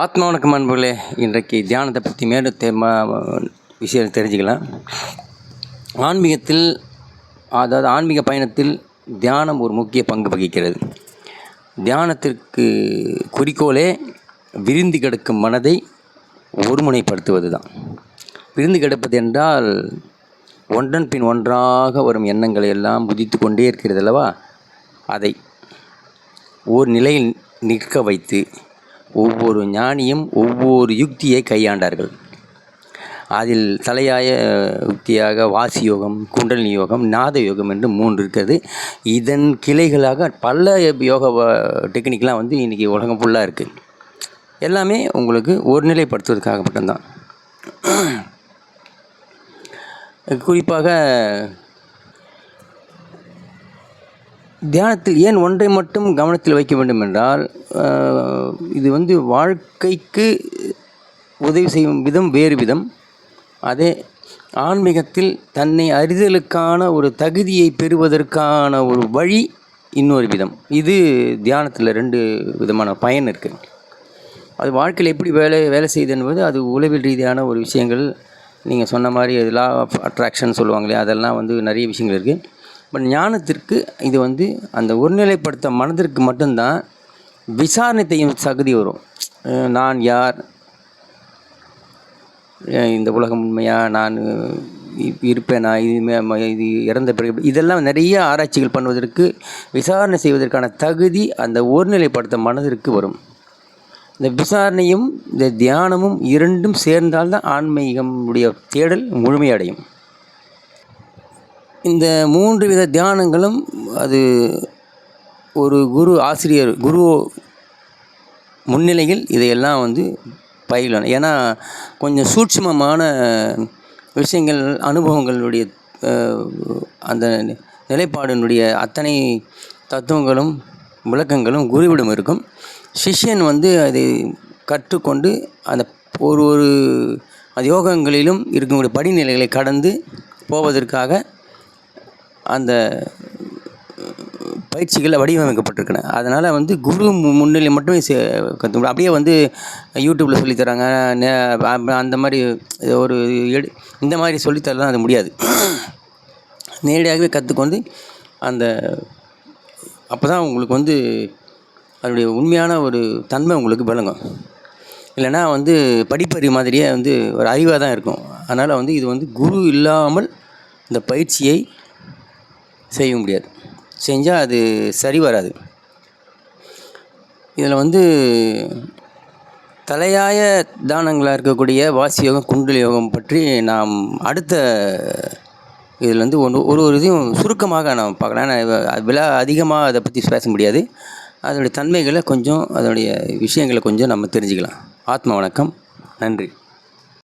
ஆத்மா வணக்கம் அன்பர்களே. இன்றைக்கு தியானத்தை பற்றி மேலும் விஷயம் தெரிஞ்சுக்கலாம். ஆன்மீகத்தில், அதாவது ஆன்மீக பயணத்தில் தியானம் ஒரு முக்கிய பங்கு வகிக்கிறது. தியானத்திற்கு குறிக்கோளே விரிந்து கிடக்கும் மனதை ஒருமுனைப்படுத்துவது தான். விரிந்து கிடப்பது என்றால் ஒன்றன் பின் ஒன்றாக வரும் எண்ணங்களை எல்லாம் உதித்து கொண்டே இருக்கிறது அல்லவா? அதை ஓர் நிலையில் நிற்க வைத்து ஒவ்வொரு ஞானியும் ஒவ்வொரு யுக்தியை கையாண்டார்கள். அதில் தலையாய யுக்தியாக வாசி யோகம், குண்டலினி யோகம், நாத யோகம் என்று 3 இருக்கிறது. இதன் கிளைகளாக பல யோக டெக்னிக்லாம் இன்றைக்கி உலகம் ஃபுல்லாக இருக்குது. எல்லாமே உங்களுக்கு ஒருநிலைப்படுத்துவதற்காக மட்டும்தான். குறிப்பாக தியானத்தில் ஏன் ஒன்றை மட்டும் கவனத்தில் வைக்க வேண்டும் என்றால், இது வாழ்க்கைக்கு உதவி செய்யும் விதம் வேறு விதம். அதே ஆன்மீகத்தில் தன்னை அறிதலுக்கான ஒரு தகுதியை பெறுவதற்கான ஒரு வழி இன்னொரு விதம். இது தியானத்தில் 2 விதமான பயன் இருக்குது. அது வாழ்க்கையில் எப்படி வேலை செய்யுது என்பது அது உளவியல் ரீதியான ஒரு விஷயங்கள். நீங்கள் சொன்ன மாதிரி அது லா ஆஃப் அட்ராக்ஷன் சொல்லுவாங்களே, அதெல்லாம் நிறைய விஷயங்கள் இருக்குது. பட் ஞானத்திற்கு இது அந்த ஒருநிலைப்படுத்த மனதிற்கு மட்டும்தான் விசாரணை செய்யும் தகுதி வரும். நான் யார், இந்த உலகம் உண்மையா, நான் இருப்பேனா, இது இறந்த பிறகு, இதெல்லாம் நிறைய ஆராய்ச்சிகள் பண்ணுவதற்கு, விசாரணை செய்வதற்கான தகுதி அந்த ஒருநிலைப்படுத்த மனதிற்கு வரும். இந்த விசாரணையும் இந்த தியானமும் 2ம் சேர்ந்தால்தான் ஆன்மீகமுடைய தேடல் முழுமையடையும். இந்த 3 வித தியானங்களும் அது ஒரு குரு முன்னிலையில் இதையெல்லாம் பயிலணும். ஏன்னா கொஞ்சம் சூட்சுமமான விஷயங்கள், அனுபவங்களுடைய அந்த நிலைப்பாடினுடைய அத்தனை தத்துவங்களும் விளக்கங்களும் குருவிடம் இருக்கும். சிஷ்யன் அதை கற்றுக்கொண்டு அந்த ஒரு அது யோகங்களிலும் இருக்கக்கூடிய படிநிலைகளை கடந்து போவதற்காக அந்த பயிற்சிகளை வடிவமைக்கப்பட்டிருக்கின. அதனால் குரு முன்னிலை மட்டுமே கற்றுக்கணும். அப்படியே யூடியூப்பில் சொல்லித்தராங்க அந்த மாதிரி ஒரு இந்த மாதிரி சொல்லித்தரலாம் அது முடியாது. நேரடியாகவே கற்றுக்கொண்டு அந்த அப்போ தான் உங்களுக்கு அதனுடைய உண்மையான ஒரு தன்மை உங்களுக்கு விளங்கும். இல்லைன்னா படிப்பறிவு மாதிரியே ஒரு அறிவாக தான் இருக்கும். அதனால் இது குரு இல்லாமல் இந்த பயிற்சியை செய்ய முடியாது. செஞ்சால் அது சரி வராது. இதில் தலையாய தானங்களாக இருக்கக்கூடிய வாசி யோகம், குண்டலி யோகம் பற்றி நாம் அடுத்த இதில் ஒரு இதையும் சுருக்கமாக நாம் பார்க்கலாம். விழா அதிகமாக அதை பற்றி பேச முடியாது. அதனுடைய தன்மைகளை கொஞ்சம், அதனுடைய விஷயங்களை கொஞ்சம் நம்ம தெரிஞ்சுக்கலாம். ஆத்மா வணக்கம். நன்றி.